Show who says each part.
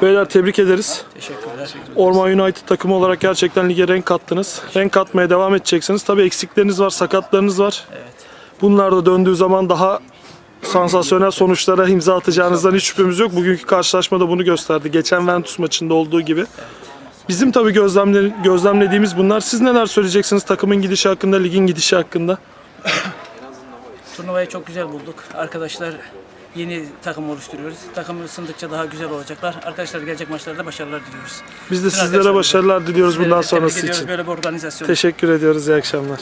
Speaker 1: Beyler tebrik ederiz.
Speaker 2: Teşekkürler.
Speaker 1: Orman United takımı olarak gerçekten lige renk kattınız. Renk katmaya devam edeceksiniz. Tabii eksikleriniz var, sakatlarınız var.
Speaker 2: Evet.
Speaker 1: Bunlar da döndüğü zaman daha sansasyonel sonuçlara imza atacağınızdan hiç şüphemiz yok. Bugünkü karşılaşmada bunu gösterdi. Geçen Ventus maçında olduğu gibi. Bizim tabii gözlemlediğimiz bunlar. Siz neler söyleyeceksiniz takımın gidişi hakkında, ligin gidişi hakkında?
Speaker 2: Turnuvayı çok güzel bulduk. Arkadaşlar yeni takım oluşturuyoruz. Takım ısındıkça daha güzel olacaklar. Arkadaşlar gelecek maçlarda başarılar diliyoruz.
Speaker 1: Biz de
Speaker 2: Bütün
Speaker 1: sizlere
Speaker 2: arkadaşlarımıza
Speaker 1: başarılar diliyoruz bundan
Speaker 2: tebrik
Speaker 1: sonrası
Speaker 2: ediyoruz
Speaker 1: için.
Speaker 2: böyle bir organizasyon.
Speaker 1: Teşekkür ediyoruz. İyi akşamlar.